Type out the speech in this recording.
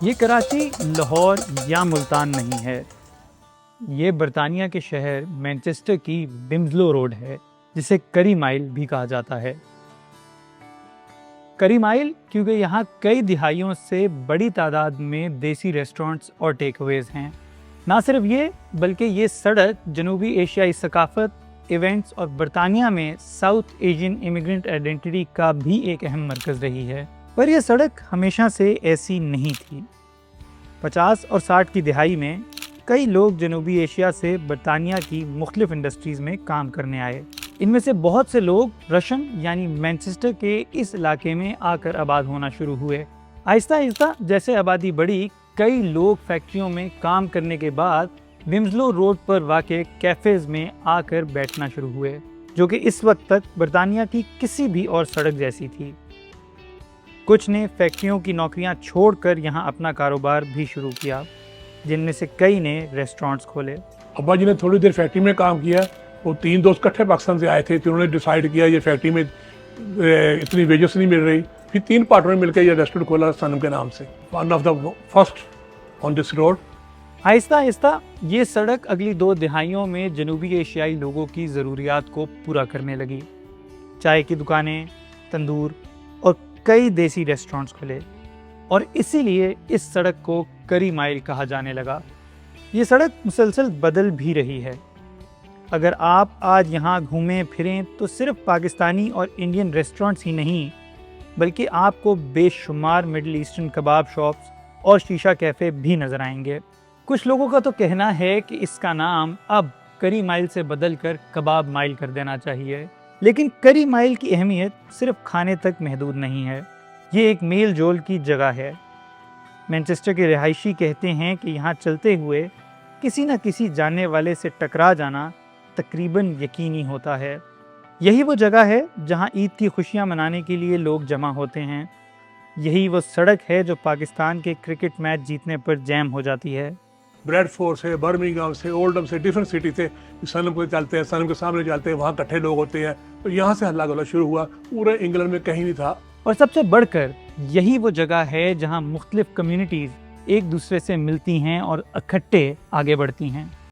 یہ کراچی، لاہور یا ملتان نہیں ہے، یہ برطانیہ کے شہر مینچسٹر کی بمزلو روڈ ہے، جسے کری مائل بھی کہا جاتا ہے۔ کری مائل کیونکہ یہاں کئی دہائیوں سے بڑی تعداد میں دیسی ریسٹورنٹس اور ٹیک اویز ہیں۔ نہ صرف یہ بلکہ یہ سڑک جنوبی ایشیائی ثقافت، ایونٹس اور برطانیہ میں ساؤتھ ایشین امیگرنٹ آئیڈینٹی کا بھی ایک اہم مرکز رہی ہے۔ پر یہ سڑک ہمیشہ سے ایسی نہیں تھی۔ 50 اور 60 کی دہائی میں کئی لوگ جنوبی ایشیا سے برطانیہ کی مختلف انڈسٹریز میں کام کرنے آئے۔ ان میں سے بہت سے لوگ رشن یعنی مینچسٹر کے اس علاقے میں آ کر آباد ہونا شروع ہوئے۔ آہستہ آہستہ جیسے آبادی بڑھی، کئی لوگ فیکٹریوں میں کام کرنے کے بعد بمزلو روڈ پر واقع کیفیز میں آ کر بیٹھنا شروع ہوئے، جو کہ اس وقت تک برطانیہ کی کسی بھی اور سڑک جیسی تھی۔ کچھ نے فیکٹریوں کی نوکریاں چھوڑ کر یہاں اپنا کاروبار بھی شروع کیا، جن میں سے کئی نے ریسٹورنٹس کھولے۔ ابا جی نے تھوڑی دیر فیکٹری میں کام کیا، وہ 3 دوست کٹھے پاکستان سے آئے تھے، تو انہوں نے ڈیسائیڈ کیا یہ فیکٹری میں اتنی ویجز نہیں مل رہی، پھر 3 پارٹنر مل کے یہ ریسٹورنٹ کھولا صنم کے نام سے، one of the first on this road. آہستہ آہستہ یہ سڑک اگلی 2 دہائیوں میں جنوبی ایشیائی لوگوں کی ضروریات کو پورا کرنے لگی۔ چائے کی دکانیں، تندور اور کئی دیسی ریسٹورنٹس کھلے، اور اسی لیے اس سڑک کو کری مائل کہا جانے لگا۔ یہ سڑک مسلسل بدل بھی رہی ہے۔ اگر آپ آج یہاں گھومیں پھریں تو صرف پاکستانی اور انڈین ریسٹورنٹس ہی نہیں، بلکہ آپ کو بے شمار مڈل ایسٹرن کباب شاپس اور شیشہ کیفے بھی نظر آئیں گے۔ کچھ لوگوں کا تو کہنا ہے کہ اس کا نام اب کری مائل سے بدل کر کباب مائل کر دینا چاہیے۔ لیکن کری مائل کی اہمیت صرف کھانے تک محدود نہیں ہے، یہ ایک میل جول کی جگہ ہے۔ مینچسٹر کے رہائشی کہتے ہیں کہ یہاں چلتے ہوئے کسی نہ کسی جاننے والے سے ٹکرا جانا تقریباً یقینی ہوتا ہے۔ یہی وہ جگہ ہے جہاں عید کی خوشیاں منانے کے لیے لوگ جمع ہوتے ہیں۔ یہی وہ سڑک ہے جو پاکستان کے کرکٹ میچ جیتنے پر جیم ہو جاتی ہے۔ بریڈ فورڈ سے، برمنگھم سے، اولڈم سے، ڈفرینٹ سٹی سے صنم کو چلتے ہیں، صنم کے سامنے چلتے ہیں، وہاں کٹھے لوگ ہوتے ہیں، تو یہاں سے ہلہ گلا شروع ہوا، پورے انگلینڈ میں کہیں نہیں تھا۔ اور سب سے بڑھ کر یہی وہ جگہ ہے جہاں مختلف کمیونٹیز ایک دوسرے سے ملتی ہیں اور اکٹھے آگے بڑھتی ہیں۔